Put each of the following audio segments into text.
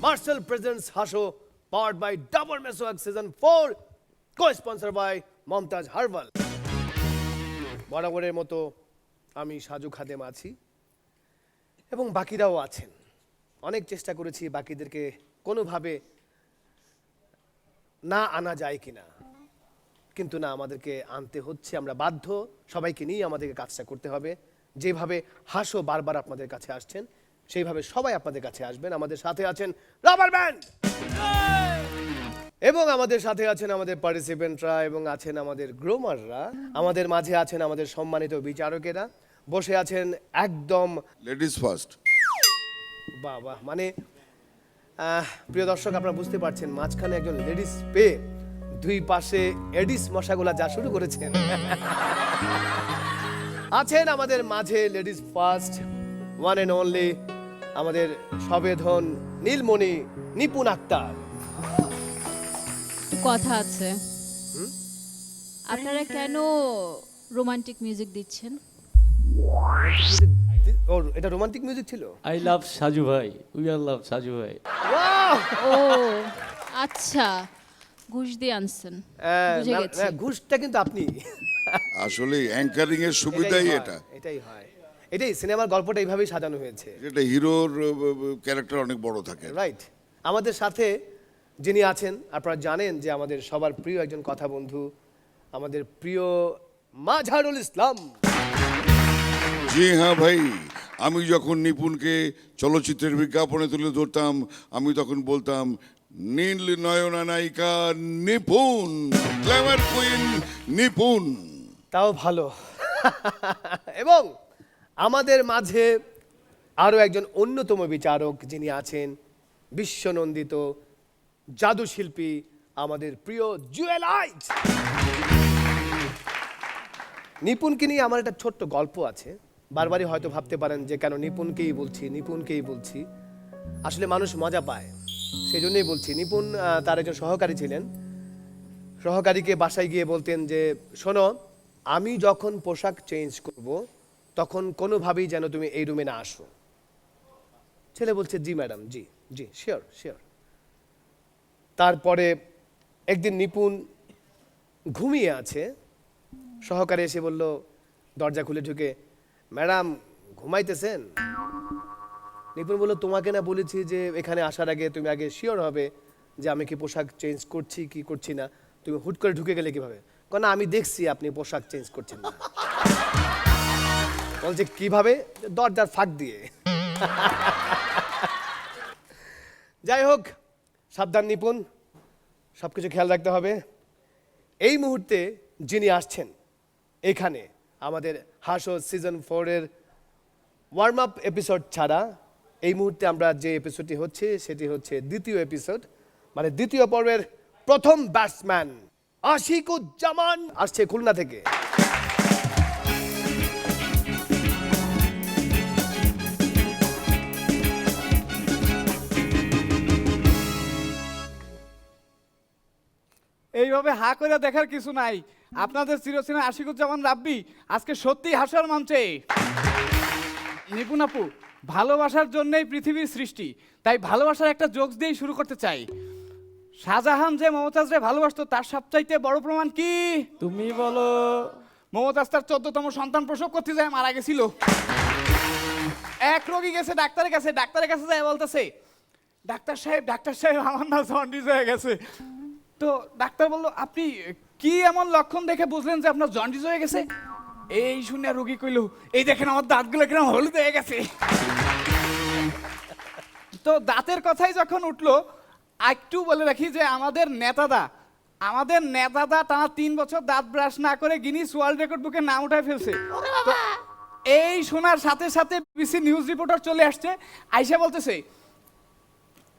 Marcel presents Hasho, powered by Double Mesoak Season 4, co-sponsored by Momtaj Herbal. বরাবরের মতো আমি সাজু খাদেম আছি এবং বাকিরাও আছেন। অনেক চেষ্টা করেছি বাকিদেরকে কোনোভাবে না আনা যায় কিনা, কিন্তু না, আমাদেরকে আনতে হচ্ছে। আমরা বাধ্য, সবাইকে নিয়ে আমাদেরকে কাজটা করতে হবে। যেভাবে হাসো বারবার আপনাদের কাছে আসছেন, সেইভাবে সবাই আপনাদের কাছে আসবেন। আমাদের সাথে আছেন রাবার ব্যান্ড, এবং আমাদের সাথে আছেন আমাদের পার্টিসিপেন্টরা, এবং আছেন আমাদের গ্রোমাররা। আমাদের মাঝে আছেন আমাদের সম্মানিত বিচারকেরা, বসে আছেন একদম লেডিস ফার্স্ট। বাহ বাহ, মানে প্রিয় দর্শক, আপনারা বুঝতে পারছেন মাঝখানে একজন লেডিস পেয়ে দুই পাশে এডিস মশাগুলা যা শুরু করেছেন। আছেন আমাদের মাঝে ladies first, one and only আমাদের সবেধন নীলমণি নিপুণ আক্তার। কথা আছে, আপনারা কেন রোমান্টিক মিউজিক দিচ্ছেন? ও, এটা রোমান্টিক মিউজিক ছিল? আই লাভ সাজু ভাই, উই আর লাভ সাজু ভাই। ওয়াও! ও আচ্ছা, ঘুষ দিয়ে আনছেন, বুঝে গেছি। ঘুষটা কিন্তু আপনি। আসলে অ্যাঙ্কারিং এর সুবিধাই এটা। এটাই হয়, এটাই সিনেমার গল্পটা এইভাবেই সাজানো হয়েছে। এটা হিরোর ক্যারেক্টার অনেক বড় থাকে। রাইট। আমাদের সাথে যিনি আছেন, আপনারা জানেন যে আমাদের সবার প্রিয় একজন কথা বন্ধু, আমাদের প্রিয় মাঝারুল ইসলাম। জি হ্যাঁ ভাই, আমি যখন নিপুণকে চলচ্চিত্রের বিজ্ঞাপনে তুলে ধরতাম, আমি তখন বলতাম নীল নয়না নায়িকা নিপুণ, গ্ল্যামার কুইন নিপুণ। তাও ভালো। এবং আমাদের মাঝে আরও একজন অন্যতম বিচারক যিনি আছেন, বিশ্বনন্দিত জাদু শিল্পী, আমাদের প্রিয় জুয়েল আইচ। নিপুণকে নিয়ে আমার একটা ছোট্ট গল্প আছে। বারবারই হয়তো ভাবতে পারেন যে কেন নিপুণকেই বলছি। আসলে মানুষ মজা পায়, সেই জন্যই বলছি। নিপুণ তার একজন সহকারী ছিলেন। সহকারীকে বাসায় গিয়ে বলতেন যে, শোনো, আমি যখন পোশাক চেঞ্জ করব তখন কোনোভাবেই যেন তুমি এই রুমে না আসো। ছেলে বলছে, জি ম্যাডাম, জি জি, শিওর। তারপরে একদিন নিপুণ ঘুমিয়ে আছে, সহকারী এসে বলল, দরজা খুলে ঢুকে, ম্যাডাম ঘুমাইতেছেন? নিপুণ বলল, তোমাকে না বলেছি যে এখানে আসার আগে তুমি আগে শিওর হবে যে আমি কি পোশাক চেঞ্জ করছি কি করছি না, তুমি হুট করে ঢুকে গেলে কিভাবে? না, আমি দেখছি আপনি পোশাক চেঞ্জ করছেন না। বলছে কিভাবে? দরজার ফাঁক দিয়ে। যাই হোক, সাবধান নিপুণ, সবকিছু খেয়াল রাখতে হবে। এই মুহূর্তে যিনি আসছেন এখানে, আমাদের হাসো সিজন 4-এর ওয়ার্ম আপ এপিসোড ছাড়া এই মুহূর্তে আমরা যে এপিসোডটি হচ্ছে সেটি হচ্ছে দ্বিতীয় এপিসোড, মানে দ্বিতীয় পর্বের প্রথম ব্যাটসম্যান আশিকুজ্জামান আসছে খুলনা থেকে। এইভাবে হা করে দেখার কিছু নাই। আপনাদের চিরচেনা আশিকুজ্জামান রাব্বি আজকে সত্যিই হাসার মঞ্চে। নিপুণ আপু, ভালোবাসার জন্যই পৃথিবীর সৃষ্টি, তাই ভালোবাসার একটা জোকস দিয়েই শুরু করতে চাই। শাহজাহান যে মমতাজরে ভালোবাসতো তার সবচাইতে বড় প্রমাণ কি? তুমি বলো। মমতাজ তার 14তম সন্তান প্রসব করতে যায় মারা গেছিল। এক রোগী গেছে ডাক্তারের কাছে যায় বলতেছে, ডাক্তার সাহেব আমার না জন্ডিস হয়ে গেছে। তো ডাক্তার বলল, আপনি কি এমন লক্ষণ দেখে বুঝলেন যে আপনার জন্ডিস হয়ে গেছে? এই শুনে রোগী কইল, এই দেখেন আমার দাঁতগুলো কিরকম হলুদ হয়ে গেছে। তো দাঁতের কথাই যখন উঠলো, একটু বলে রাখি যে আমাদের নেতাদা আমাদের নেতাদা টানা 3 বছর দাঁত ব্রাশ না করে গিনিস ওয়ার্ল্ড রেকর্ড বুকে নাম উঠায় ফেলছে। তো এই শোনার সাথে সাথে বিসি নিউজ রিপোর্টার চলে আসছে, আইসা বলতেছে,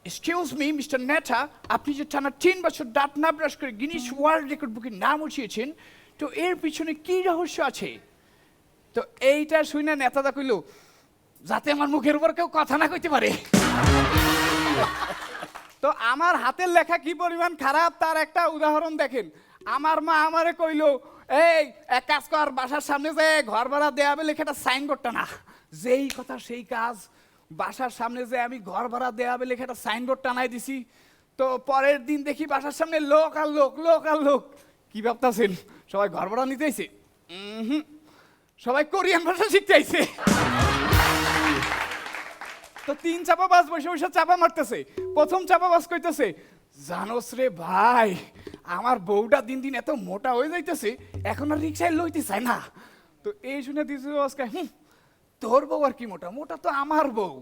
এক্সকিউজ মি মিস্টার নেতা, আপনি যে টানা 3 বছর দাঁত না ব্রাশ করে গিনিস ওয়ার্ল্ড রেকর্ড বুকে নাম উঠিয়েছেন, তো এর পিছনে কি রহস্য আছে? তো এইটা শুনে নেতাদা কইল, যাতে আমার মুখের উপর কেউ কথা না কইতে পারে। তো আমার হাতের লেখা কি পরিমাণ খারাপ তার একটা উদাহরণ দেখেন। আমার মা আমারে কইলো, এই এক কাজ কর, বাসার সামনে যে ঘর ভাড়া দেয়া হবে লেখাটা সাইনবোর্ডটা না। যেই কথা সেই কাজ, বাসার সামনে যে আমি ঘর ভাড়া দেয়া হবে লেখাটা সাইনবোর্ড টানাই দিছি। তো পরের দিন দেখি বাসার সামনে লোক আর লোক, লোক আর লোক। কি ভাবতাছেন সবাই ঘর ভাড়া নিতে আইছে? সবাই কোরিয়ান ভাষা শিখতে আইছে। তো 3 চাপাবাজ বসে বসে চাপা মারতেছে। প্রথম চাপাবাজ কইতেছে, জানোস রে ভাই, আমার বউটা দিন দিন এত মোটা হয়ে যাইতেছে, এখন আর রিক্সায় লইতে চায় না। তো এই শুনে দ্বিতীয় বাজ কয়, তোর বউ আর কি মোটা, মোটা তো আমার বউ,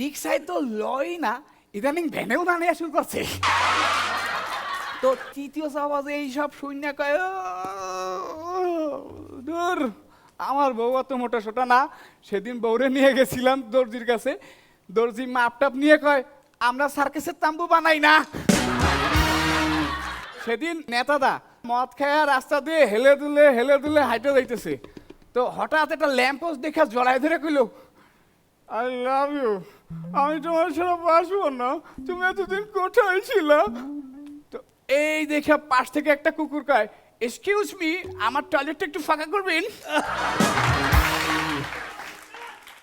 রিক্সায় তো লয় না, ইদানিং ভ্যানেও না নেওয়া শুরু করছে। তো তৃতীয় চাপাবাজ এইসব শূন্য কয়, দূর, আমার বউ অত মোটা সোটা না। সেদিন বউরে নিয়ে গেছিলাম দর্জির কাছে, দর্জি মাপটাপ নিয়ে কয়, আমরা সার্কাসের তাম্বু বানাই না। সেদিন নেতাদা মদ খায়া রাস্তা দিয়ে হেলে দুলে হাইটে যাইতেছে। তো হঠাৎ একটা ল্যাম্পোস্ট দেখা জড়াই ধরে কইল, আই লাভ ইউ, আমি তোমার সাথে বাসবো না, তুমি এতদিন কোথায় ছিলা? তো এই দেখে পাশ থেকে একটা কুকুর কয়, এক্সকিউজ মি, আমার টয়লেটটা একটু ফাঁকা করবেন?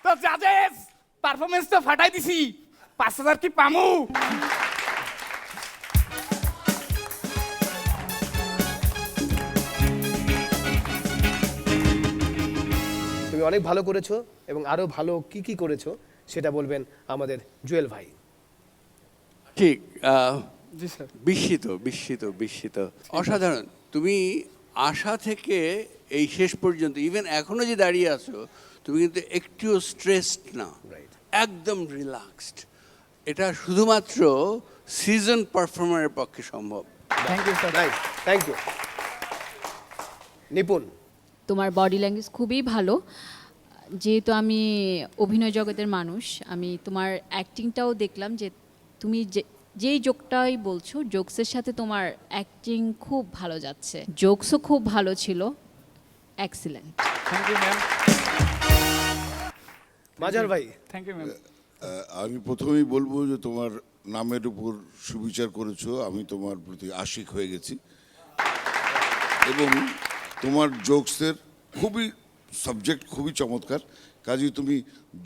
তো জাজেস, পারফরমেন্স তো ফাটাই দিছি, 5,000 কি পামু? তুমি অনেক ভালো করেছো এবং আরো ভালো কি কি করেছো সেটা বলবেন আমাদের জুয়েল ভাই। ঠিক জি স্যার। বিস্মিত অসাধারণ। তুমি আশা থেকে এই শেষ পর্যন্ত ইভেন এখনো যে দাঁড়িয়ে আছো, তুমি কিন্তু একটুও স্ট্রেসড না, Right. একদম রিল্যাক্সড। এটা শুধুমাত্র সিজন পারফর্মারের পক্ষে সম্ভব। Thank you sir. Nice, thank you. Nipun, তোমার বডি ল্যাঙ্গুয়েজ খুবই ভালো। যেহেতু আমি অভিনয় জগতের মানুষ, আমি তোমার অ্যাক্টিংটাও দেখলাম যে তুমি যেই জোকটাই বলছো, জোকসের সাথে তোমার অ্যাক্টিং খুব ভালো যাচ্ছে। জোকসও খুব ভালো ছিল, এক্সিলেন্ট। Thank you ma'am. মাজার ভাই, থ্যাংক ইউ ম্যাম। আমি প্রথমেই বলবো যে তোমার নামের উপর সুবিচার করেছো, আমি তোমার প্রতি আশিক হয়ে গেছি এবং তোমার জোকসের খুবই সাবজেক্ট খুবই চমৎকার। কাজেই তুমি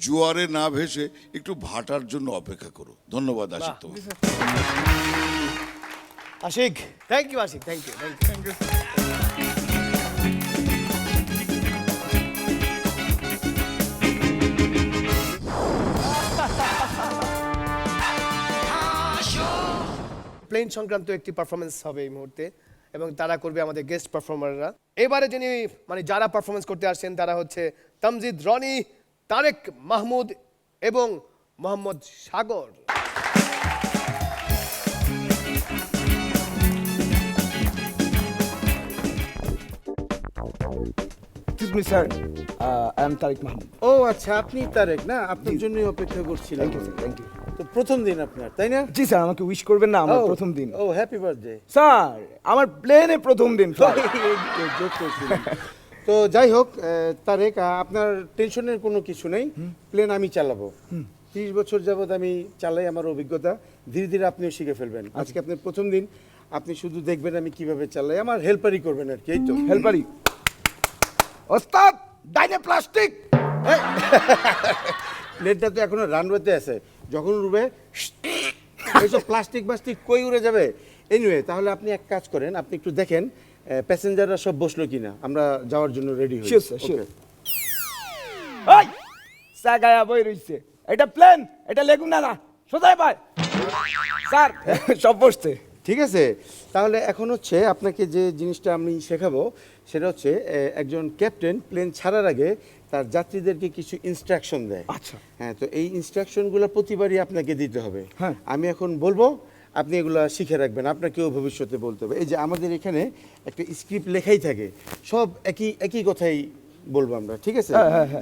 জোয়ারে না ভেসে একটু ভাটার জন্য অপেক্ষা করো। ধন্যবাদ আশিক তোমার। Ashik, thank you Ashik, thank you, thank you. Plane সংক্রান্ত একটি পারফরমেন্স হবে এই মুহূর্তে এবং তারা করবে আমাদের গেস্ট পারফর্মাররা। এবারে যিনি মানে যারা পারফরমেন্স করতে আসছেন তারা হচ্ছে তামজিদ রনি, তারেক মাহমুদ এবং মোহাম্মদ সাগর। Excuse me, sir. I am Tariq Mahmood. ও আচ্ছা, আপনি তারেক না? আপনার জন্যই অপেক্ষা করছিলাম। Thank you, sir. Thank you. তো প্রথম দিন আপনার, তাই না? জি স্যার, আমাকে উইশ করবেন না আমার প্রথম দিন। ও হ্যাপি বার্থডে। স্যার, আমার প্লেনে প্রথম দিন। তো যাই হোক তারেক, আপনার টেনশনের কোনো কিছু নেই, প্লেন আমি চালাবো। 30 বছর যাবত আমি চালাই, আমার অভিজ্ঞতা। ধীরে ধীরে আপনিও শিখে ফেলবেন। আজকে আপনার প্রথম দিন, আপনি শুধু দেখবেন আমি কিভাবে চালাই, আমার হেল্পারই করবেন আর কি। এই তো হেল্পারি। ওস্তাদ, ডাইনে প্লাস্টিক। প্লেনটা তো এখনো রানওয়েতে আছে, যখন উড়বে এইসব প্লাস্টিক কই উড়ে যাবে। এনিওয়ে, তাহলে আপনি এক কাজ করেন, আপনি একটু দেখেন প্যাসেঞ্জাররা সব বসলো কিনা, আমরা যাওয়ার জন্য রেডি হই। Sure, sir, sure. ওই সাগায়া বই রইছে। এটা প্লেন, এটা লেগুনা না, সোজাই পায়। স্যার, সব বসছে। ঠিক আছে, তাহলে এখন হচ্ছে আপনাকে যে জিনিসটা আমি শেখাবো সেটা হচ্ছে একজন ক্যাপ্টেন প্লেন ছাড়ার আগে তার যাত্রীদেরকে কিছু ইনস্ট্রাকশন দেয়। আচ্ছা। হ্যাঁ, তো এই ইনস্ট্রাকশনগুলো প্রতিবারই আপনাকে দিতে হবে। হ্যাঁ। আমি এখন বলবো, আপনি এগুলো শিখে রাখবেন, আপনাকেও ভবিষ্যতে বলতে হবে। এই যে আমাদের এখানে একটা স্ক্রিপ্ট লেখাই থাকে, সব একই একই কথাই বলবো আমরা, ঠিক আছে?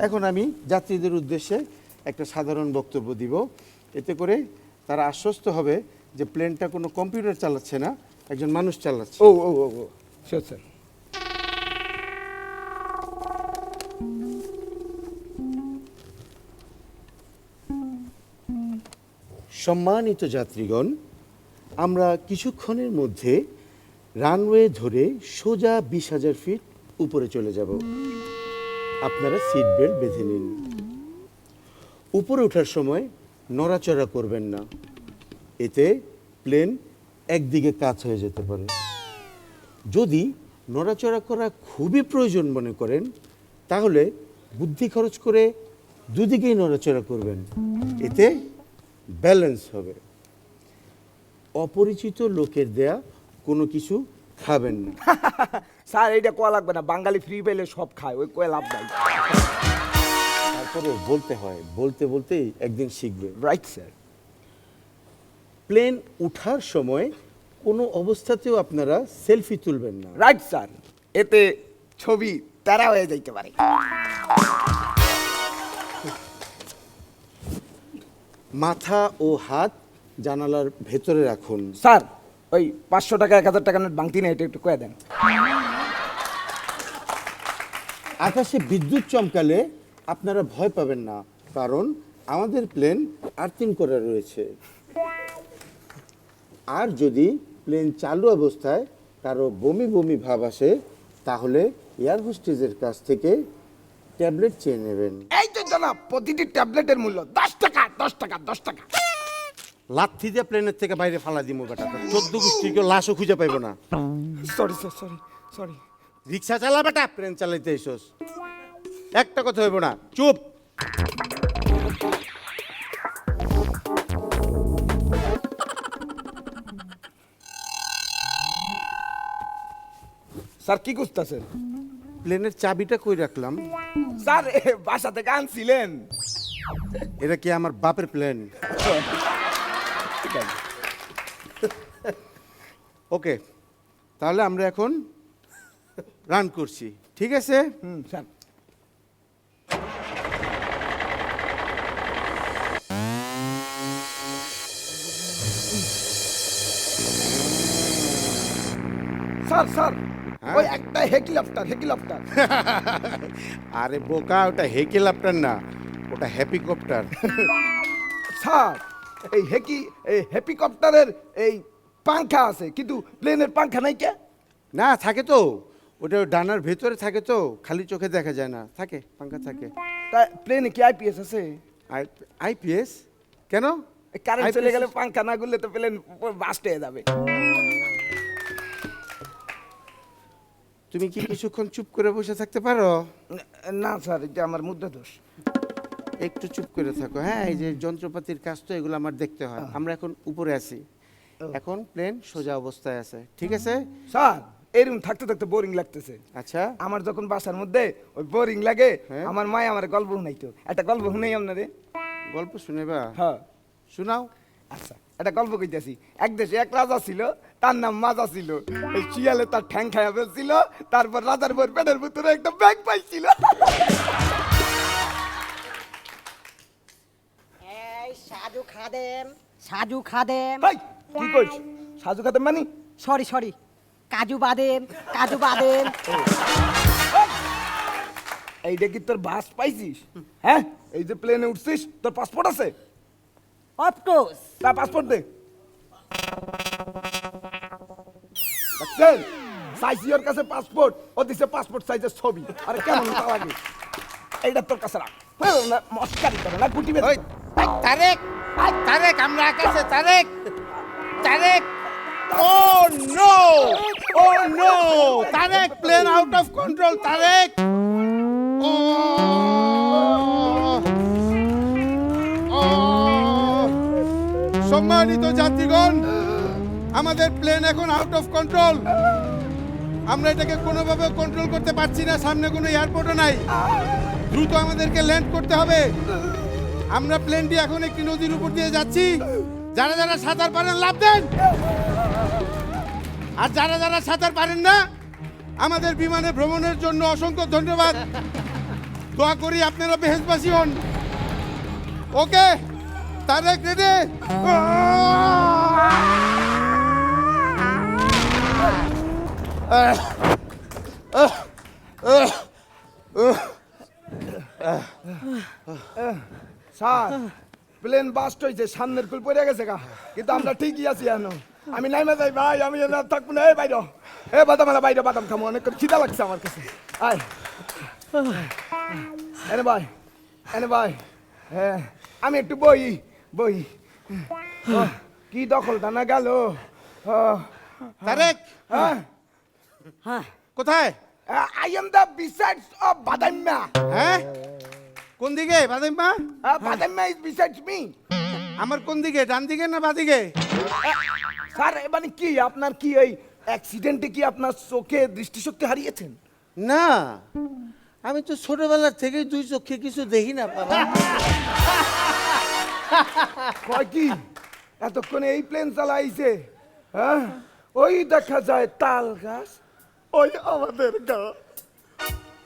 এখন আমি যাত্রীদের উদ্দেশ্যে একটা সাধারণ বক্তব্য দিব, এতে করে তারা আশ্বস্ত হবে যে প্লেনটা কোনো কম্পিউটার চালাচ্ছে না, একজন মানুষ চালাচ্ছে। ও ও ও ও শিওর স্যার। সম্মানিত যাত্রীগণ, আমরা কিছুক্ষণের মধ্যে রানওয়ে ধরে সোজা 20,000 ফিট উপরে চলে যাব। আপনারা সিট বেল্ট বেঁধে নিন। উপরে ওঠার সময় নড়াচড়া করবেন না, এতে প্লেন একদিকে কাত হয়ে যেতে পারে। যদি নড়াচড়া করা খুবই প্রয়োজন মনে করেন, তাহলে বুদ্ধি খরচ করে দুদিকেই নড়াচড়া করবেন, এতে ব্যালেন্স হবে। অপরিচিত লোকের দেয়া কোনো কিছু খাবেন না। স্যার এইটা কোয়া লাগবে না, বাঙালি ফ্রি পেলে সব খায়, ওই কোয়া লাভ নাই। তারপরে বলতে হয়, বলতে বলতেই একদিন শিখবে। Right sir. প্লেন ওঠার সময় কোনো অবস্থাতেও আপনারা সেলফি তুলবেন না। রাইট স্যার, এতে ছবি তারা হয়ে যাইতে পারে। মাথা ও হাত জানালার ভেতরে রাখুন। স্যার ওই 500 টাকা 1000 টাকা নোট বাংতি না, এটা একটু কয়ে দেন। আকাশে বিদ্যুৎ চমকালে আপনারা ভয় পাবেন না, কারণ আমাদের প্লেন আর্থিং করা রয়েছে। আর যদি প্লেন চালু অবস্থায় কারো বমি বমি ভাব আসে, তাহলে এয়ার হোস্টেজের কাছ থেকে ট্যাবলেট চেয়ে নেবেন। এই তো জানাব, প্রতিটি ট্যাবলেটের মূল্য 10 টাকা 10 টাকা 10 টাকা। লাথি দিয়ে প্লেনের থেকে বাইরে ফালা দিমো বেটা, 14 গোষ্ঠীর কেউ লাশও খুঁজে পাইব না। Sorry sir, sorry sorry. Rickshaw চালা বেটা, প্লেন চালাইতে এসোস। একটা কথা হইব না, চুপ। স্যার কি করতেছেন? প্লেনের চাবিটা কই রাখলাম? স্যার বাসা থেকে আনছিলেন। এটা কি আমার বাপের প্লেন? ওকে, তাহলে আমরা এখন রান করছি, ঠিক আছে? স্যার স্যার স্যার ওই একটা হেলিকপ্টার হেলিকপ্টার। আরে বোকা, ওটা হেলিকপ্টার না, ওটা হ্যাপিকপ্টার। স্যার এই হেলিকপ্টারের এই পাংখা আছে, কিন্তু প্লেনের পাংখা নাই কে? না থাকে তো, ওটা ডানার ভেতরে থাকে তো, খালি চোখে দেখা যায় না, থাকে, পাঙ্খা থাকে। তা প্লেনে কি আইপিএস আছে? আইপিএস কেন? কারেন্ট চলে গেলে পাংখা না গুললে তো প্লেন বাস্ট হয়ে যাবে। তুমি কি কিছুক্ষণ চুপ করে বসে থাকতে পারো? না স্যার, এটা আমার মুদ্রা দোষ। একটু চুপ করে থাকো, হ্যাঁ। এই যে যন্ত্রপাতির কাজ তো, এগুলো আমার দেখতে হয়। আমরা এখন উপরে আছি, এখন প্লেন সোজা অবস্থায় আছে, ঠিক আছে? স্যার এরকম থাকতে থাকতে বোরিং লাগতেছে। আচ্ছা, আমার যখন বাসার মধ্যে ওই বোরিং লাগে, আমার মা আমার গল্প শুনাইতো। একটা গল্প শুনাই আপনারে। গল্প শুনেবা? হ্যাঁ শোনাও। আচ্ছা, একটা গল্প কইতেছি। এক দেশে এক রাজা ছিল, তার নাম মাজা ছিল। ওই শিয়ালে তার ঠ্যাং খাইয়া ফেলছিল, তারপর রাজার বউর পেটের ভিতরে একটা ব্যাগ পাইছিল। এই সাজু খাদেম, সাজু খাদেম। ভাই কি কইছ? সাজু খাতে মানি? সরি সরি, কাজু বাদেম, কাজু বাদেম। এইটা কি তোর বাস পাইছিস? হ্যাঁ, এই যে প্লেনে উঠছিস, তোর পাসপোর্ট আছে? অফকোর্স। তা পাসপোর্ট দে। দেখছেন, সাইজ ওর কাছে পাসপোর্ট, ও দিছে পাসপোর্ট সাইজের ছবি। আরে কেমন তা লাগে? এইটা তোর কাছে রাখ। না মস্কারি করে না, গুটি বের। তারেক, তারেক, আমরা আকাশে, Tarek, Tarek. Oh no, oh no, Tarek, plane out of control, Tarek. ও সম্মানিত যাত্রীগণ, আমাদের প্লেন এখন আউট অফ কন্ট্রোল। আমরা এটাকে কোনোভাবে কন্ট্রোল করতে পারছি না, সামনে কোনো এয়ারপোর্টও নাই। দ্রুত আমাদেরকে ল্যান্ড করতে হবে। আমরা প্লেনটি এখন একটি নদীর উপর দিয়ে যাচ্ছি, যারা যারা সাঁতার পারেন লাভ দেন, আর যারা যারা সাঁতার পারেন না আমাদের বিমানে ভ্রমণের জন্য অসংখ্য ধন্যবাদ। দোয়া করি আপনারা বেহেশবাসী হন। Okay, Tarek ready? Sir plane burst হয়েছে, সামনের কুল পড়ে গেছে গা, কিন্তু আমরা ঠিকই আছি এখন। আমি নাইমা যাই ভাই, আমি না থাকবো না। এই বাইর, এ বাদাম আলা বাইরে, বাদাম খামো, অনেক খিদা লাগছে আমার কাছে। আয় এনে ভাই, এনে ভাই, হ্যাঁ আমি একটু বই বই। কি দখলটা না গেল। তারেক হ্যাঁ, কোথায়? I am the besides of Badamma. হ্যাঁ, কোন দিকে Badaima? Badamma is besides me. আমার কোন দিকে, ডান দিকে না বাদিকে? স্যার মানে কি আপনার কি এই অ্যাক্সিডেন্টে কি আপনার চোখে দৃষ্টিশক্তি হারিয়েছেন? না, আমি তো ছোটবেলার থেকে দুই চোখে কিছু দেখি না বাবা। কয় কি এতক্ষণে এই প্লেন চালাইছে? হ্যাঁ, ওই দেখা যায় তাল গাছ, ওই আমাদের গা,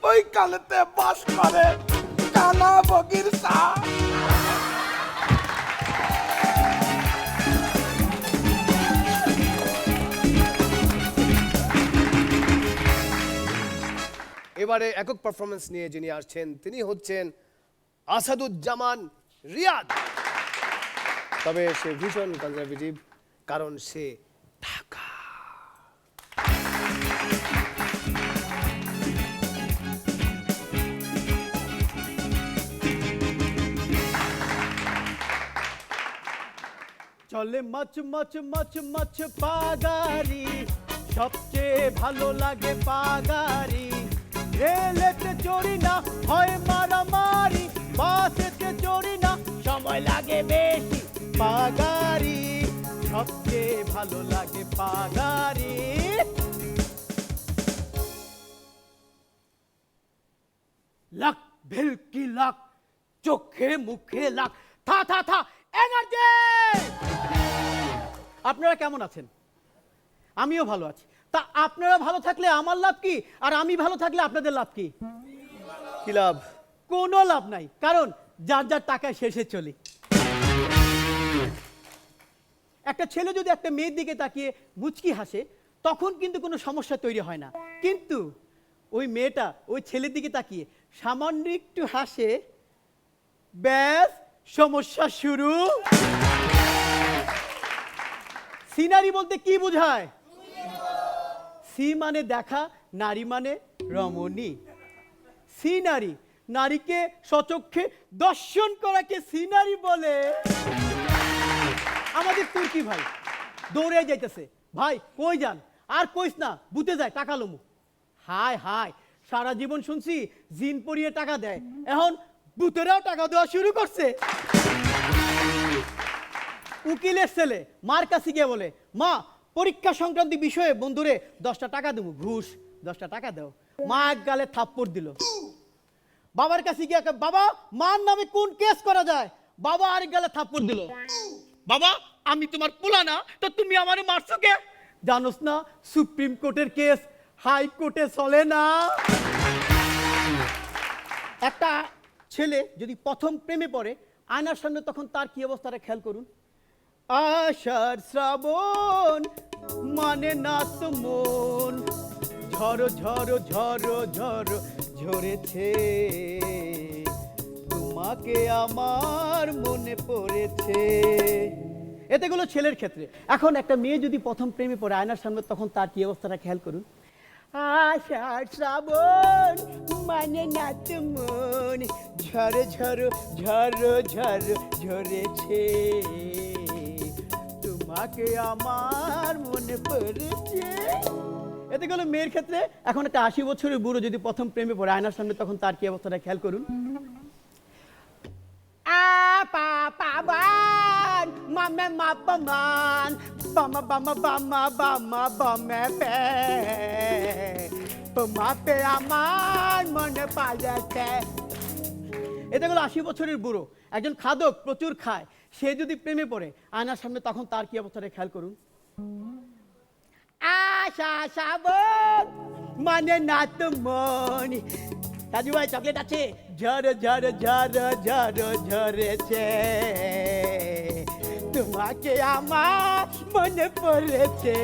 ওই কালেতে বাস করে কানা বগির চা। এবারে একক পারফরমেন্স নিয়ে যিনি আসছেন তিনি হচ্ছেন আসাদুজ্জামান রিয়াদ। তবে সে ভীষণ কনজারভেটিভ, কারণ সে ঢাকা। চলে মাছ মাছ মাছ মাছ পাগারি, সবচেয়ে ভালো লাগে পাগারি। রেলেতে চড়ি না, হয় মারামারি, বাসেতে চড়ি না, সময় লাগে বেশি। পাগারি, সবচেয়ে ভালো লাগে পাগারি। লাখ ভেলকি লাখ, চোখে মুখে লাখ, থা থা থা এনার্জি। আপনারা কেমন আছেন? আমিও ভালো আছি। তা আপনারা ভালো থাকলে আমার লাভ কি, আর আমি ভালো থাকলে আপনাদের লাভ কি? কি লাভ? কোনো লাভ নাই, কারণ যার যার টাকায় শেষে চলি। একটা ছেলে যদি একটা মেয়ের দিকে তাকিয়ে মুচকি হাসে, তখন কিন্তু কোনো সমস্যা তৈরি হয় না। কিন্তু ওই মেয়েটা ওই ছেলের দিকে তাকিয়ে সামান্য একটু হাসে, ব্যাস সমস্যা শুরু। সিনারি বলতে কি বোঝায়? সি মানে দেখা, নারী মানে রমণী। সিনারি, নারীকে সচক্ষে দর্শন করাকে সিনারি বলে। আমাদের তুর্কি ভাই দৌড়ে যাইতেছে, ভাই কই যান? আর কইস না, বুতে যায় টাকা লমু। হায় হায়, সারা জীবন শুনছি জিন পরিয়ে টাকা দেয়, এখন বুতেরাও টাকা দেওয়া শুরু করছে। উকিলের ছেলে মার কাছে গিয়ে বলে, মা পরীক্ষা সংক্রান্তি বিষয়ে বন্ধুরে 10টা টাকা দেবো, ঘুষ 10টা টাকা দাও। মা এক গালে থাপ্পড় দিল। বাবার কাছে গিয়ে, বাবা মার নামে কোন কেস করা যায়? বাবা আরেক গালে থাপ্পড় দিল। বাবা আমি তোমার পোলা না, তো তুমি আমারে মারছো কে? জানোস না সুপ্রিম কোর্টের কেস হাই কোর্টে চলে না। একটা ছেলে যদি প্রথম প্রেমে পড়ে, আয়নার সামনে তখন তার কি অবস্থাটা খেয়াল করুন। আষাঢ় শ্রাবণ মানে না তো মন, ঝড়ো ঝড়ো ঝড়ো ঝড়ো ঝরেছে, তোমাকে আমার মনে পড়েছে। এতে গুলো ছেলের ক্ষেত্রে। এখন একটা মেয়ে যদি প্রথম প্রেমে পড়ে আয়নার সামনে, তখন তার কি অবস্থাটা খেয়াল করুন। আষাঢ় শ্রাবণ মানে না তো মন, ঝড়ো ঝড়ো ঝড়ো ঝড়ো ঝরেছে, তোমাকে আমার মনে পড়েছে। এতে গেল মেয়ের ক্ষেত্রে। এখন একটা 80 বছরের বুড়ো যদি প্রথম প্রেমে পড়ে আয়নার সামনে, তখন তার কি অবস্থাটা খেয়াল করুন। আমার মনে পাওয়া যাচ্ছে। এটা হলো 80 বছরের বুড়ো, একজন খাদক, প্রচুর খায়। সে যদি প্রেমে পড়ে আয়নার সামনে, তখন তার কি অবস্থাটা খেয়াল করুন। আশা শ্রাবণ মানে না তো মন। রাজু ভাই চকলেট আছে? ঝড় ঝড় ঝড় ঝড় ঝরেছে, তোমাকে আমার মনে পড়েছে।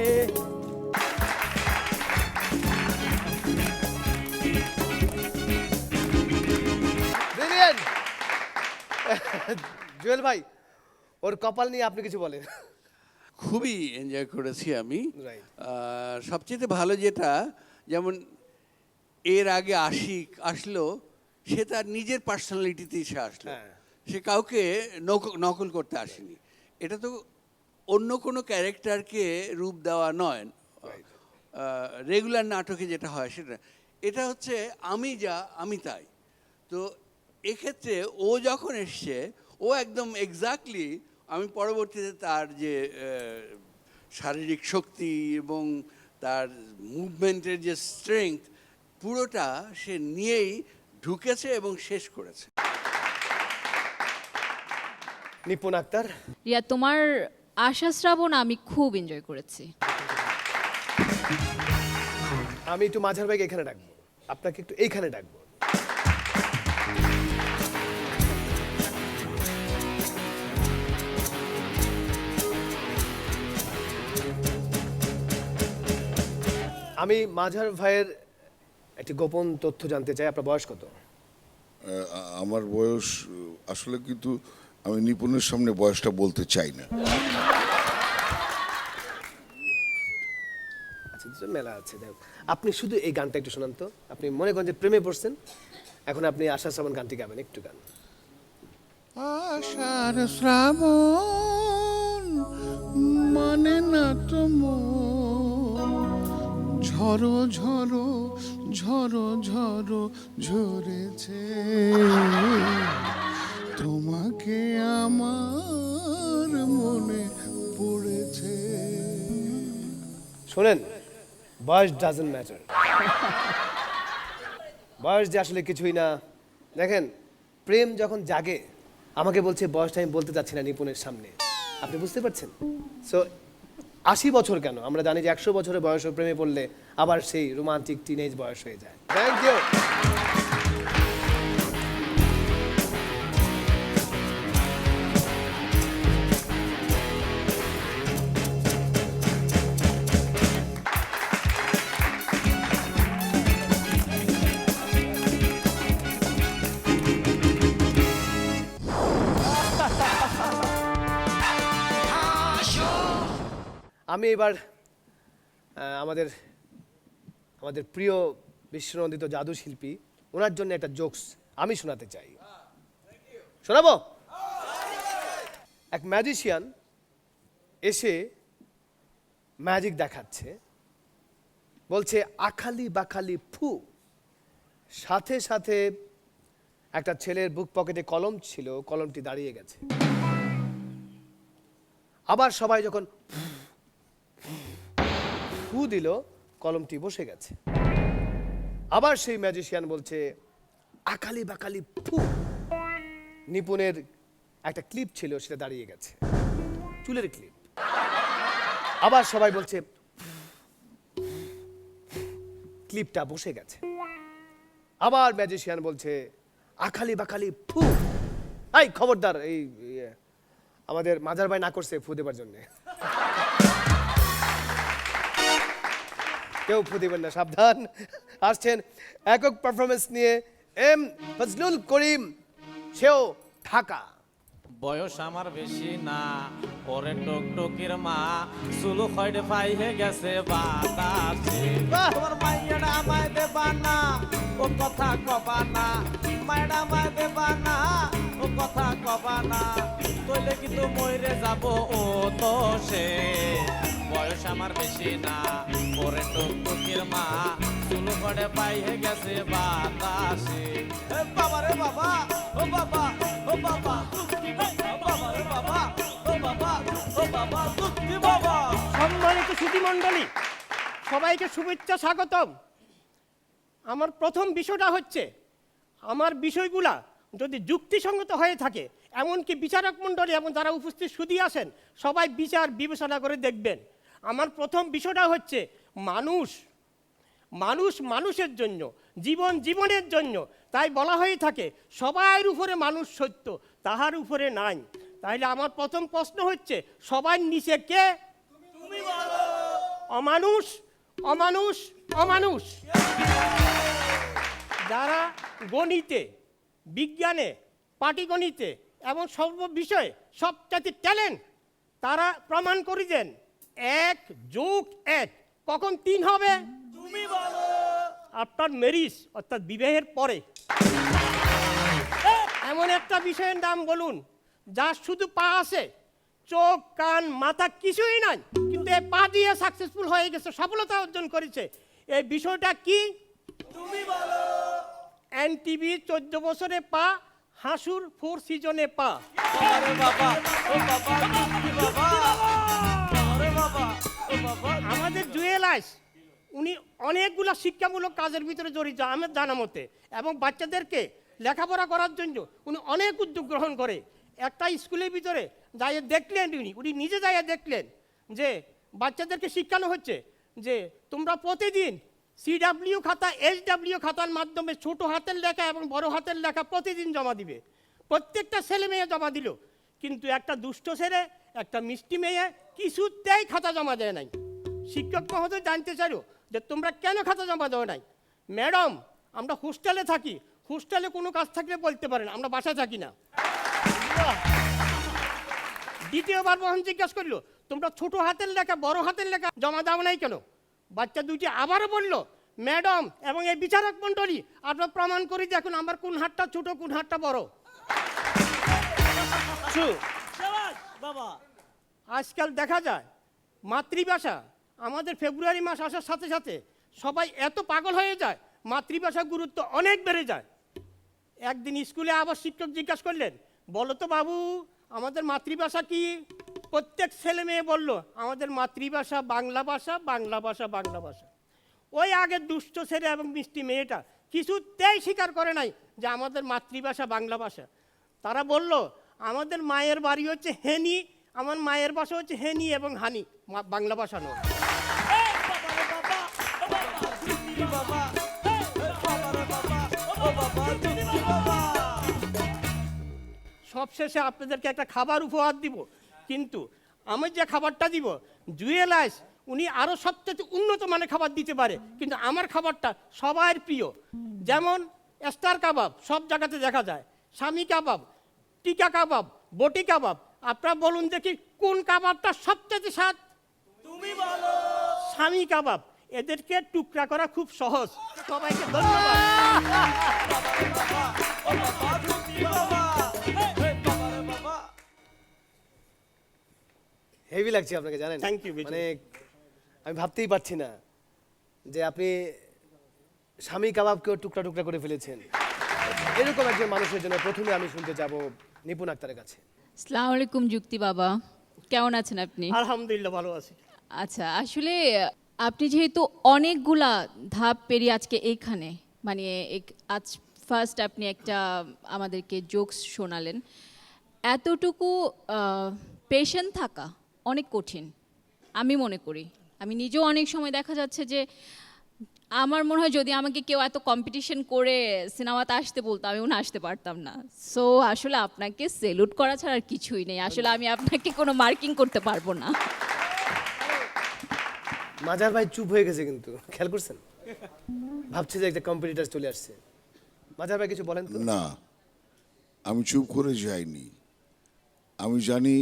ব্রিলিয়েন্ট। জুয়েল ভাই, ওর কপাল নিয়ে আপনি কিছু বলেন। খুবই এনজয় করেছি আমি। Right. সবচেয়ে ভালো যেটা, যেমন এর আগে আশিক আসলো, সে তার নিজের পার্সোনালিটিতেই সে আসলো, হ্যাঁ। সে কাউকে নকল করতে আসেনি। এটা তো অন্য কোনো ক্যারেক্টারকে রূপ দেওয়া নয়, রেগুলার নাটকে যেটা হয় সেটা। এটা হচ্ছে আমি যা আমি তাই। তো এক্ষেত্রে ও যখন এসছে, ও একদম এক্স্যাক্টলি, আমি পরবর্তীতে তার যে শারীরিক শক্তি এবং তার মুভমেন্টের যে স্ট্রেংথ, পুরোটা সে নিয়েই ঢুকেছে এবং শেষ করেছে। নিপুণ আক্তার। রিয়া, তোমার আশা শ্রাবণ আমি খুব এনজয় করেছি। আমি একটু মাঝার ভাইকে এখানে ডাকবো, আপনাকে একটু এইখানে ডাকবো। আমি মাঝার ভাইয়ের একটি গোপন তথ্য জানতে চাই। আপনার বয়স কত? আমার বয়স আসলে, কিন্তু আমি নিপুণের সামনে বয়সটা বলতে চাই না। আচ্ছা, দুটো মেলা আছে। দেখো, আপনি শুধু এই গানটা একটু শোনান তো। আপনি মনে করেন যে প্রেমে পড়ছেন, এখন আপনি আশা শ্রাবণ গানটি গাবেন, একটু গান। আষাঢ় শ্রাবণ মানে না তো ঝড়ো ঝড়ো ঝড়ো ঝড়ো ঝরেছে, তোমাকে আমার মনে পড়েছে। শোনেন, বয়স ডাজন্ট ম্যাটার। বয়স যে আসলে কিছুই না। দেখেন, প্রেম যখন জাগে, আমাকে বলছে বয়সটা আমি বলতে চাচ্ছি না নিপুণের সামনে। আপনি বুঝতে পারছেন? সো 80 বছর কেন, আমরা জানি যে 100 বছরের বয়সে প্রেমে পড়লে আবার সেই রোমান্টিক টিনেজ বয়স হয়ে যায়। Thank you. আমি এবার আমাদের আমাদের প্রিয় বিশ্বনন্দিত জাদু শিল্পী, ওনার জন্য একটা জোকস আমি শোনাতে চাই। শোনাবো? এক ম্যাজিশিয়ান এসে ম্যাজিক দেখাচ্ছে, বলছে আখালি বাখালি ফু। সাথে সাথে একটা ছেলের বুক পকেটে কলম ছিল, কলমটি দাঁড়িয়ে গেছে। আবার সবাই যখন ফু দিল, কলমটি বসে গেছে। আবার সেই ম্যাজিশিয়ান বলছে আকালি বাকালি ফু। নিপুণের একটা ক্লিপ ছিল, সেটা দাঁড়িয়ে গেছে, চুলের ক্লিপ। আবার সবাই বলছে ক্লিপটা বসে গেছে। আবার ম্যাজিশিয়ান বলছে আকালি বাকালি ফু। এই খবরদার, এই আমাদের মাজার ভাই না করছে ফু দেবার জন্য। কেউ ফু দিবেন না, সাবধান। আসছেন একক পারফরমেন্স নিয়ে এম ফজলুল করিম, সেও ঢাকা। বয়স আমার বেশি না, ওরে টকটকির মা, সুলু খয়ডে পাইহে গেছে বাতাসে। তোমার মাইয়াটা আমায় দেবা না, ও কথা কবা না, মাইয়াটা আমায় দেবা না, ও কথা কবা না, তইলে কিন্তু মইরে যাব ও তো সে। বয়স আমার বেশি না, ওরে টকটকির মা, সুলু খয়ডে পাইহে গেছে বাতাসে। বাবা রে বাবা, ও বাবা, ও বাবা, সম্মানিত সুধীমণ্ডলী, সবাইকে শুভেচ্ছা, স্বাগতম। আমার প্রথম বিষয়টা হচ্ছে, আমার বিষয়গুলা যদি যুক্তিসঙ্গত হয়ে থাকে, এমনকি বিচারক মণ্ডলী এবং যারা উপস্থিত সুধী আছেন সবাই বিচার বিবেচনা করে দেখবেন। আমার প্রথম বিষয়টা হচ্ছে মানুষ মানুষের জন্য, জীবন জীবনের জন্য। তাই বলা হয়ে থাকে সবার উপরে মানুষ সত্য, তাহার উপরে নাই। তাইলে আমার প্রথম প্রশ্ন হচ্ছে সবার নিচে কে? অমানুষ অমানুষ অমানুষ। যারা গণিতে, বিজ্ঞানে, পাটিগণিতে এবং সর্ব বিষয়ে সবচাইতে ট্যালেন্ট, তারা প্রমাণ করে দেন 1 + 1 কখন 3 হবে? আফটার ম্যারিজ, অর্থাৎ বিবাহের পরে। এমন একটা বিষয়ের নাম বলুন যার শুধু পা আছে, চোখ কান মাথা কিছুই নাই, কিন্তু এই পা দিয়ে সাকসেসফুল হয়ে গেছে, সফলতা অর্জন করেছে। এই বিষয়টা কি? এনটিভি 14 বছরে পা, হাসুর 4 সিজনে পা। আমাদের জুয়েল আইস উনি অনেকগুলো শিক্ষামূলক কাজের ভিতরে জড়িত আমার জানা মতে, এবং বাচ্চাদেরকে লেখাপড়া করার জন্য উনি অনেক উদ্যোগ গ্রহণ করে। একটা স্কুলের ভিতরে যাই দেখলেন, উনি নিজে যাই দেখলেন যে বাচ্চাদেরকে শিখানো হচ্ছে যে তোমরা প্রতিদিন CW খাতা, SW খাতার মাধ্যমে ছোট হাতের লেখা এবং বড় হাতের লেখা প্রতিদিন জমা দিবে। প্রত্যেকটা ছেলে মেয়ে জমা দিল, কিন্তু একটা দুষ্ট ছেলে, একটা মিষ্টি মেয়ে কিছুতেই খাতা জমা দেয় নাই। শিক্ষক মহোদয় জানতে চাইল যে তোমরা কেন খাতা জমা দেওয়া নাই? ম্যাডাম, আমরা হোস্টেলে থাকি, হোস্টেলে কোনো কাজ থাকলে বলতে পারেন, আমরা বাসায় থাকি না। দ্বিতীয়বার বহন জিজ্ঞাসা করলো তোমরা ছোট হাতের লেখা বড় হাতের লেখা জমা দাও নাই কেন? বাচ্চা দুইটি আবারও বলল ম্যাডাম এবং এই বিচারক মণ্ডলী আপনারা প্রমাণ করে দেখুন আমার কোন হাতটা ছোট কোন হাতটা বড়। আজকাল দেখা যায় মাতৃভাষা, আমাদের ফেব্রুয়ারি মাস আসার সাথে সাথে সবাই এত পাগল হয়ে যায়, মাতৃভাষার গুরুত্ব অনেক বেড়ে যায়। একদিন স্কুলে আবার শিক্ষক জিজ্ঞাসা করলেন বলো তো বাবু আমাদের মাতৃভাষা কি? প্রত্যেক ছেলে মেয়ে বলল আমাদের মাতৃভাষা বাংলা ভাষা, বাংলা ভাষা, বাংলা ভাষা। ওই আগের দুষ্ট ছেলে এবং মিষ্টি মেয়েটা কিছুতেই স্বীকার করে নাই যে আমাদের মাতৃভাষা বাংলা ভাষা। তারা বলল আমাদের মায়ের বাড়ি হচ্ছে হেনি, আমার মায়ের ভাষা হচ্ছে হেনি এবং হানি, বাংলা ভাষা নয়। সবশেষে আপনাদেরকে একটা খাবার উপহার দিব, কিন্তু আমি যে খাবারটা দিব জুয়েল আইস উনি আরো সবচেয়ে উন্নত মানের খাবার দিতে পারে, কিন্তু আমার খাবারটা সবার প্রিয়। যেমন স্টার কাবাব সব জায়গাতে দেখা যায়, স্বামী কাবাব, টিকা কাবাব, বটি কাবাব। আপনারা বলুন দেখি কোন কাবাবটা সবচেয়ে স্বাদ? তুমি বলো। স্বামী কাবাব। এদেরকে টুকরা করা খুব সহজ। সবাইকে ধন্যবাদ। হেভি লাগছে আপনাকে, জানেন? Thank you, বিজয়। মানে আমি ভাবতেই পারছি না যে আপনি স্বামী কাবাবকেও টুকরা টুকরা করে ফেলেছেন। এরকম একজন মানুষের জন্য প্রথমে আমি শুনতে যাব নিপুণ আক্তারের কাছে। আসসালামু আলাইকুম যুক্তি বাবা, কেমন আছেন আপনি? আলহামদুলিল্লাহ ভালো আছি। আচ্ছা, আসলে আপনি যেহেতু অনেকগুলা ধাপ পেরিয়ে আজকে এইখানে, মানে আজ ফার্স্ট আপনি একটা আমাদেরকে জোকস শোনালেন, এতটুকু পেশেন্ট থাকা অনেক কঠিন আমি মনে করি। আমি নিজেও অনেক সময় দেখা যাচ্ছে যে আমার মনে হয় যদি আমাকে কেউ এত কম্পিটিশন করে সিনেমাতে আসতে বলতো আমি মনে আসতে পারতাম না। সো আসলে আপনাকে সেলুট করা ছাড়া আর কিছুই নেই, আসলে আমি আপনাকে কোনো মার্কিং করতে পারবো না। মাজার ভাই চুপ হয়ে গেছে, কিন্তু খেয়াল করছেন? ভাবছে যে একটা কম্পিটিটর চলে আসছে। মাজার ভাই কিছু বলেন তো? না, আমি চুপ করে যাইনি। আমি জানি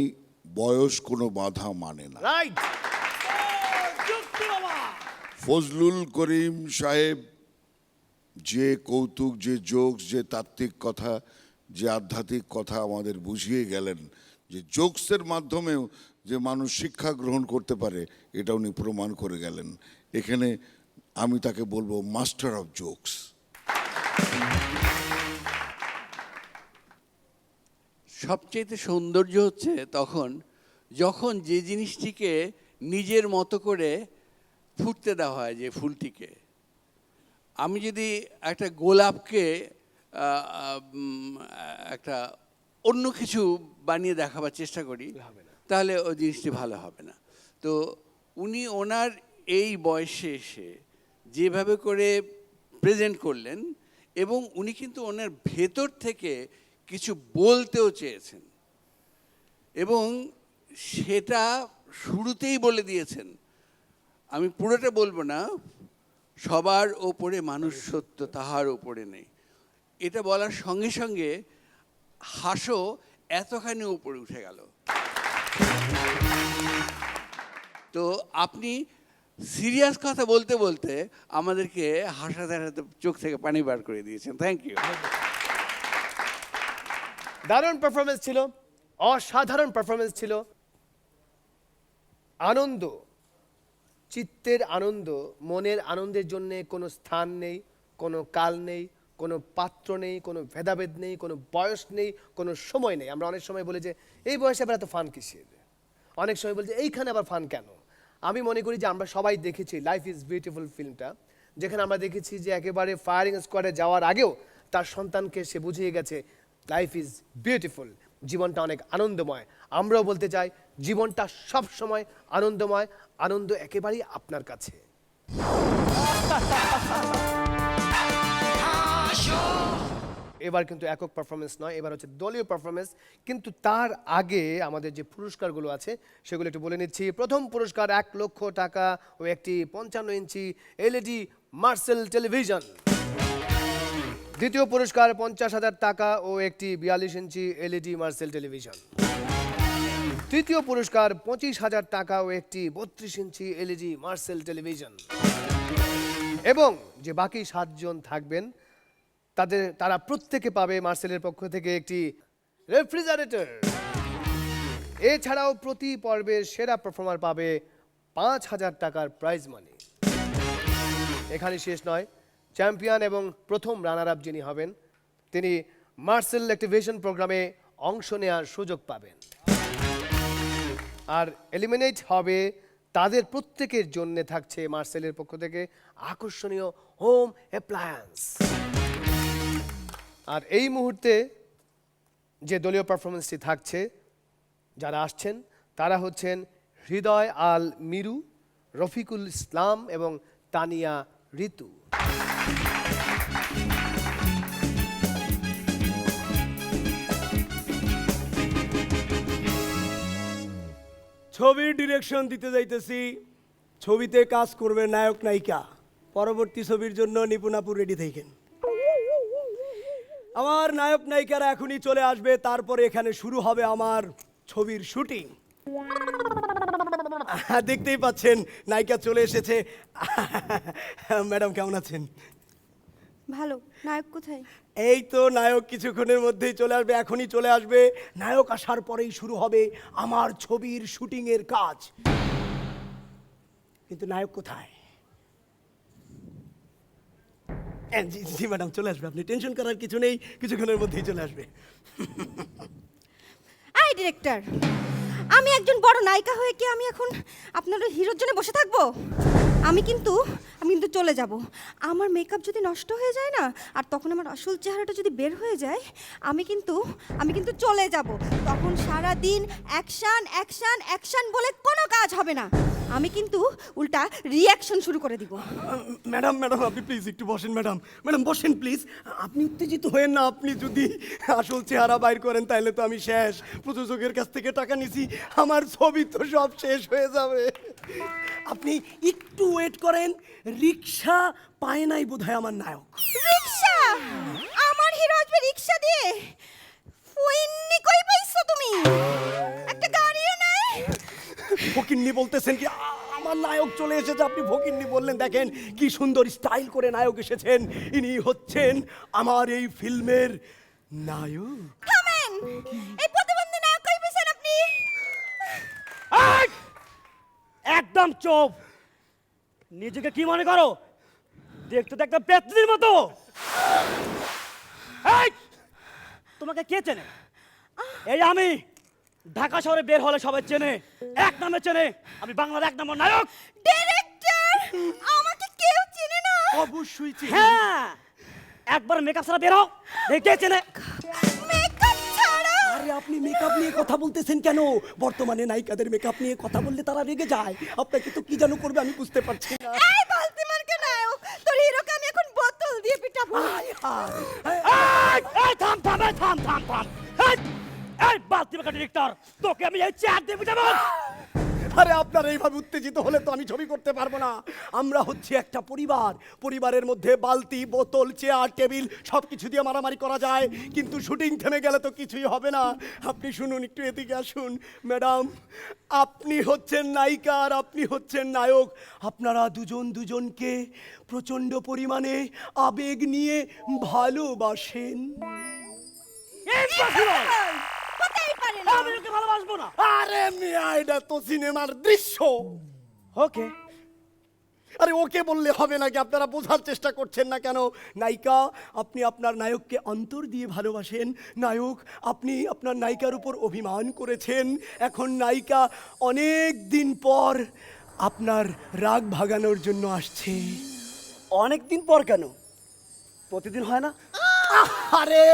বয়স কোনো বাধা মানে না। রাইট। ফজলুল করিম সাহেব যে কৌতুক, যে জোকস, যে তাত্ত্বিক কথা, যে আধ্যাত্মিক কথা আমাদের বুঝিয়ে গেলেন, যে জোকসের মাধ্যমেও যে মানুষ শিক্ষা গ্রহণ করতে পারে, এটা উনি প্রমাণ করে গেলেন। এখানে আমি তাকে বলবো মাস্টার অফ জোকস। সবচেয়ে সৌন্দর্য হচ্ছে তখন যখন যে জিনিসটিকে নিজের মতো করে ফুটতে দেওয়া হয়, যে ফুলটিকে। আমি যদি একটা গোলাপকে একটা অন্য কিছু বানিয়ে দেখাবার চেষ্টা করি, তাহলে ওই জিনিসটি ভালো হবে না। তো উনি ওনার এই বয়সে এসে যেভাবে করে প্রেজেন্ট করলেন, এবং উনি কিন্তু ওনার ভেতর থেকে কিছু বলতেও চেয়েছেন, এবং সেটা শুরুতেই বলে দিয়েছেন। আমি পুরোটা বলবো না, সবার ওপরে মানুষ সত্য, তাহার ওপরে নেই। এটা বলার সঙ্গে সঙ্গে হাসো এতখানি উপরে উঠে গেল। তো আপনি সিরিয়াস কথা বলতে বলতে আমাদেরকে হাসাতে হাসাতে চোখ থেকে পানি বার করে দিয়েছেন। Thank you. দারুণ পারফরমেন্স ছিল, অসাধারণ পারফরমেন্স ছিল। আনন্দ, চিত্তের আনন্দ, মনের আনন্দের জন্য কোনো স্থান নেই, কোনো কাল নেই, কোনো পাত্র নেই, কোনো ভেদাভেদ নেই, কোনো বয়স নেই, কোনো সময় নেই। আমরা অনেক সময় বলি যে এই বয়সে আবার এত ফান কিসের, অনেক সময় বলি যে এইখানে আবার ফান কেন। আমি মনে করি যে আমরা সবাই দেখেছি লাইফ ইজ বিউটিফুল ফিল্মটা, যেখানে আমরা দেখেছি যে একেবারে ফায়ারিং স্কোয়াডে যাওয়ার আগেও তার সন্তানকে সে বুঝিয়ে গেছে লাইফ ইজ বিউটিফুল, জীবনটা অনেক আনন্দময়। আমরাও বলতে চাই জীবনটা সব সময় আনন্দময়, আনন্দ একেবারেই আপনার কাছে। এবার কিন্তু একক পারফরমেন্স নয়, এবার হচ্ছে দলীয় পারফরমেন্স। কিন্তু তার আগে আমাদের যে পুরস্কারগুলো আছে সেগুলো একটু বলে নিচ্ছি। প্রথম পুরস্কার 1 লক্ষ টাকা ও একটি 55 ইঞ্চি এলইডি মার্সেল টেলিভিশন। দ্বিতীয় পুরস্কার 50,000 টাকা ও একটি 42 ইঞ্চি এলইডি মার্সেল টেলিভিশন। তৃতীয় পুরস্কার 25,000 টাকা ও একটি 32 ইঞ্চি এলইডি মার্সেল টেলিভিশন। এবং যে বাকি 7 জন থাকবেন তারা প্রত্যেকে পাবে মার্সেলের পক্ষ থেকে একটি রেফ্রিজারেটর। এছাড়াও প্রতি পর্বের সেরা পারফর্মার পাবে 5,000 টাকার প্রাইজ মানি। এখানে শেষ নয়, চ্যাম্পিয়ন এবং প্রথম রানার আপ যিনি হবেন তিনি মার্সেল অ্যাক্টিভেশন প্রোগ্রামে অংশ নেওয়ার সুযোগ পাবেন। আর এলিমিনেট হবে তাদের প্রত্যেকের জন্য থাকছে মার্সেলের পক্ষ থেকে আকর্ষণীয় হোম অ্যাপ্লায়েন্স। আর এই মুহূর্তে যে দলীয় পারফরমেন্সটি থাকছে, যারা আসছেন তারা হচ্ছেন হৃদয় আল মিরু, রফিকুল ইসলাম এবং তানিয়া ঋতু। ছবির ডিরেকশন দিতে যাইতেছি। ছবিতে কাজ করবে নায়ক নায়িকা। পরবর্তী ছবির জন্য নিপুণাপুর রেডি থাকেন। আমার নায়ক নায়িকারা এখনই চলে আসবে, তারপরে এখানে শুরু হবে আমার ছবির শুটিং। দেখতেই পাচ্ছেন নায়িকা চলে এসেছে। ম্যাডাম কেমন আছেন? ভালো। নায়ক কোথায়? এই তো নায়ক কিছুক্ষণের মধ্যেই চলে আসবে, এখনই চলে আসবে। নায়ক আসার পরেই শুরু হবে আমার ছবির শুটিংয়ের কাজ। কিন্তু নায়ক কোথায়? জি জি ম্যাডাম চলে আসবে, আপনি টেনশন করার কিছু নেই, কিছুক্ষণের মধ্যেই চলে আসবে। আই ডিরেক্টর, আমি একজন বড় নায়িকা হয়ে কি আমি এখন আপনার হিরোর জন্য বসে থাকবো? আমি কিন্তু চলে যাব। আমার মেকআপ যদি নষ্ট হয়ে যায় না, আর তখন আমার আসল চেহারাটা যদি বের হয়ে যায়, আমি কিন্তু চলে যাব। তখন সারা দিন অ্যাকশন অ্যাকশন অ্যাকশন বলে কোনো কাজ হবে না। আমি কিন্তু উল্টা রিঅ্যাকশন শুরু করে দিব। ম্যাডাম আপনি প্লিজ একটু বসেন। ম্যাডাম বসেন প্লিজ। আপনি উত্তেজিত হয়েন না। আপনি যদি আসল চেহারা বাইর করেন তাহলে তো আমি শেষ। প্রযোজকের কাছ থেকে টাকা নিছি, আমার ছবি তো সব শেষ হয়ে যাবে। আপনি একটু ওয়েট করেন। রিক্সা পায় নাই বোধহয় আমার নায়ক। রিক্সা? আমার হিরো আসবে রিক্সা দিয়ে? ফুইন্নি কই পাইছো তুমি? একটা গাড়িও নাই। ফকিন্নি বলতেছেন কি? আমার নায়ক চলে এসেছে, আপনি ফকিন্নি বললেন। দেখেন কি সুন্দর স্টাইল করে নায়ক এসেছেন। ইনি হচ্ছেন আমার এই ফিল্মের নায়ক। থামেন! এই প্রতিবন্ধী নায়ক কই পেছেন আপনি? একদম চুপ। নিজেকে কি মনে করো? দেখতে তো একদম পেতনির মতো। তোমাকে কে চেনে? এই আমি ঢাকা শহরে বের হলে সবাই চেনে, এক নামে চেনে। আমি বাংলার 1 নম্বর নায়ক। ডিরেক্টর, আমাকে কেউ চেনে না? অবশ্যই চেনে। হ্যাঁ, একবার মেকআপ ছাড়া বের হও দেখে চেনে মেকআপ ছাড়া আরে আপনি মেকআপ নিয়ে কথা বলতেছেন কেন? বর্তমানে নায়িকাদের মেকআপ নিয়ে কথা বললে তারা রেগে যায়। আপনাকে তো কি যেন করবে আমি বুঝতে পারছি না। এই বালতি মার্কা নায়ক, তোর হিরোকে আমি এখন বোতল দিয়ে পিটাবো। এই থাম থাম এই থাম থাম থাম এই বালতি মার্কা ডিরেক্টর, তোকে আমি এই চেয়ার দিয়ে পিটাবো। আরে আপনারা এইভাবে উত্তেজিত হলে তো আমি ছবি করতে পারবো না। আমরা হচ্ছে একটা পরিবার, পরিবারের মধ্যে বালতি, বোতল, চেয়ার, টেবিল সব কিছু দিয়ে মারামারি করা যায়, কিন্তু শুটিং থেমে গেলে তো কিছুই হবে না। আপনি শুনুন, একটু এদিকে আসুন। ম্যাডাম, আপনি হচ্ছেন নায়িকা আর আপনি হচ্ছেন নায়ক। আপনারা দুজন দুজনকে প্রচণ্ড পরিমাণে আবেগ নিয়ে ভালোবাসেন। হতেই পারে না। আমি ওকে ভালোবাসবো না। আরে মিয়া, এটা তো সিনেমার দৃশ্য। ওকে, আরে ওকে বললে হবে নাকি? আপনারা বোঝার চেষ্টা করছেন না কেন? নায়িকা, আপনি আপনার নায়ককে অন্তর দিয়ে ভালোবাসেন। নায়ক, আপনি আপনার নায়িকার উপর অভিমান করেছেন। এখন নায়িকা অনেক দিন পর আপনার রাগ ভাগানোর জন্য আসছে। অনেক দিন পর কেন? প্রতিদিন হয় না? আরে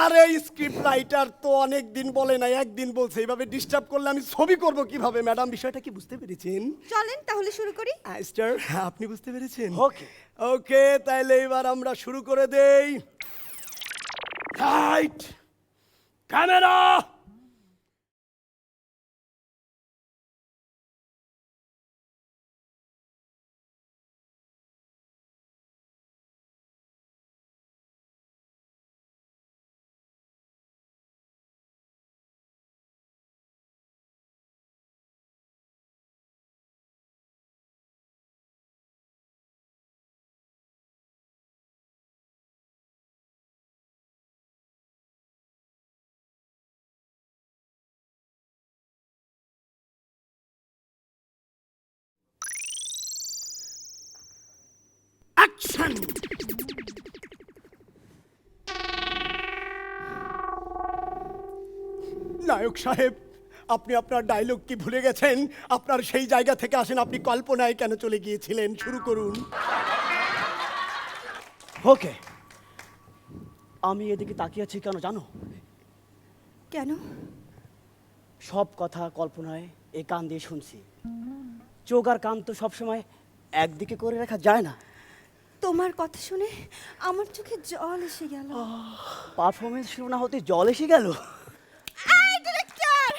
আরে স্ক্রিপ্ট রাইটার তো অনেক দিন বলে না, একদিন বলছে। এইভাবে ডিস্টার্ব করলে আমি ছবি করব কিভাবে? ম্যাডাম, বিষয়টা কি বুঝতে পেরেছেন? চলেন তাহলে শুরু করি। স্টার, আপনি বুঝতে পেরেছেন? ওকে ওকে, তাহলে এবার আমরা শুরু করে দেই। Right, camera. অ্যাকশন। নায়ক সাহেব, আপনি আপনার ডায়লগ কি ভুলে গেছেন? আপনার সেই জায়গা থেকে আসেন, আপনি কল্পনায় কেন চলে গিয়েছিলেন? শুরু করুন। ওকে, আমি এদিকে তাকিয়ে আছি কেন জানো? কেন? সব কথা কল্পনায় এ কান দিয়ে শুনছি। চোখ আর কান তো সবসময় একদিকে করে রাখা যায় না। তোমার কথা শুনে আমার চোখে জল এসে গেল। পারফরমেন্স শুরু না হতে জল এসে গেল। এই ডিরেক্টর,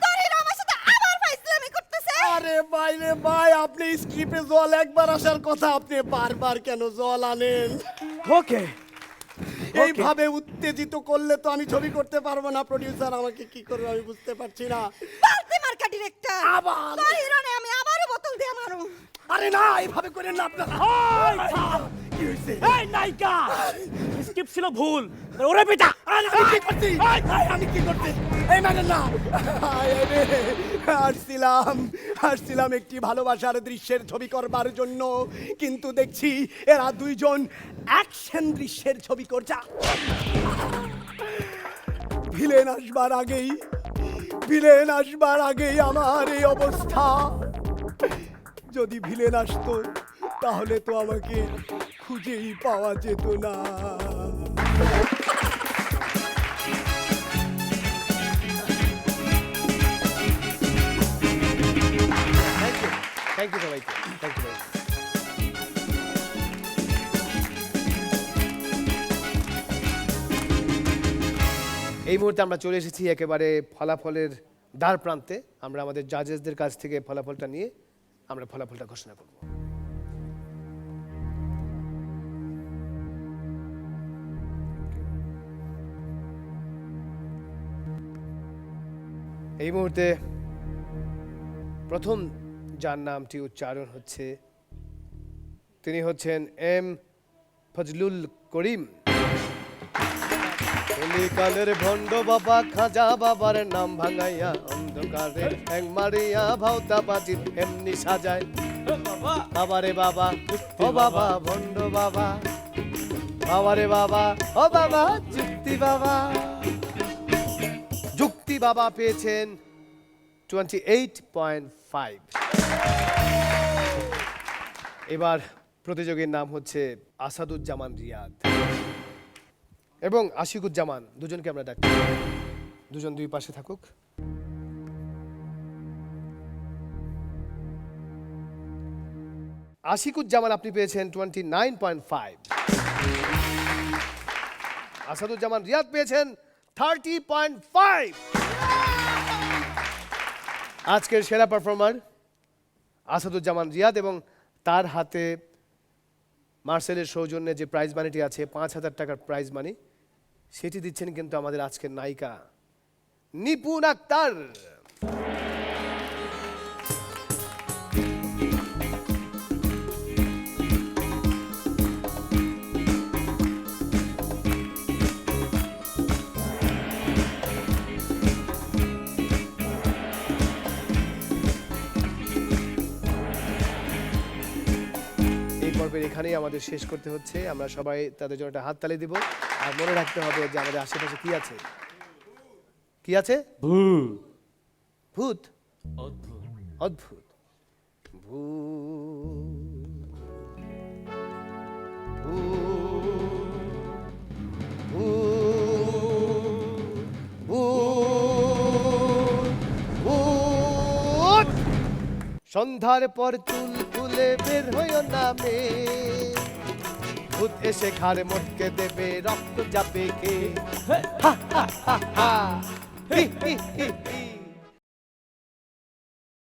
তোর হিরো আমার সাথে আবার ফাইজলামি করতেছে। আরে ভাই রে ভাই, আপনি স্ক্রিপ্টে জল একবার আসার কথা, আপনি বারবার কেন জল আনেন? ওকে, এইভাবে উত্তেজিত করলে তো আমি ছবি করতে পারবো না। প্রোডিউসার আমাকে কি করবে আমি বুঝতে পারছি না। বালতি মার্কা ডিরেক্টর, আবার তোর হিরো নে আমি আবারও বোতল দিয়ে মারু। আরে না, এইভাবে করেন না আপনারা। কি হইছে? এই নায়িকা, স্ক্রিপ্ট ছিল ভুল, ওরে বেটা। আমি কি করছি? আমি কি করছি? এই মানে না, আসছিলাম একটি ভালোবাসার দৃশ্যের ছবি করবার জন্য, কিন্তু দেখছি এরা দুইজন অ্যাকশন দৃশ্যের ছবি করছে। ভিলেন আসবার আগেই আমার এই অবস্থা। যদি ভিলেন আসতো তাহলে তো আমাকে খুঁজেই পাওয়া যেত না। থ্যাংক ইউ সবাইকে, থ্যাংক ইউ। এই মুহূর্তে আমরা চলে এসেছি একেবারে ফলাফলের দ্বার প্রান্তে। আমরা আমাদের জাজেসদের কাছ থেকে ফলাফলটা নিয়ে আমরা ফলাফলটা ঘোষণা করব। এই মুহূর্তে প্রথম যার নামটি উচ্চারণ হচ্ছে, তিনি হচ্ছেন এম ফজলুল করিম। কলিকালের ভণ্ড বাবা খাজা বাবার নাম ভাঙাইয়া অন্ধকারে ঠ্যাং মারিয়া ভাওতা বাজিত এমনি সাজায়। বাবারে বাবা, ও বাবা ভণ্ড বাবা, বাবারে বাবা, ও বাবা যুক্তি বাবা। যুক্তি বাবা পেয়েছেন 28.5। এবার প্রতিযোগীর নাম হচ্ছে আসাদুজ্জামান রিয়াদ এবং আশিকুজ্জামান, দুজনকে আমরা ডাকি। দুজন দুই পাশে থাকুক। আশিকুজ্জামান আপনি পেয়েছেন 29.5, আসাদুজ্জামান রিয়াদ পেয়েছেন 30.5। আজকের সেরা পারফর্মার আসাদুজ্জামান রিয়াদ এবং তার হাতে মার্সেলের সৌজন্যে যে প্রাইজ মানিটি আছে 5,000 টাকার প্রাইজ মানি, সেটি দিচ্ছেন কিন্তু আমাদের আজকের নায়িকা নিপুণ আক্তার। পর্বের এখানেই আমাদের শেষ করতে হচ্ছে। আমরা সবাই তাদের জন্য একটা হাততালি দিব। আর মনে রাখতে হবে যে আমাদের আশেপাশে কি আছে, কি আছে? ভূত। অদ্ভুত সন্ধ্যার পর চুল খুলে বের হইও নামে, ভূত এসে ঘাড়ে মটকে দেবে, রক্ত যাবে কে।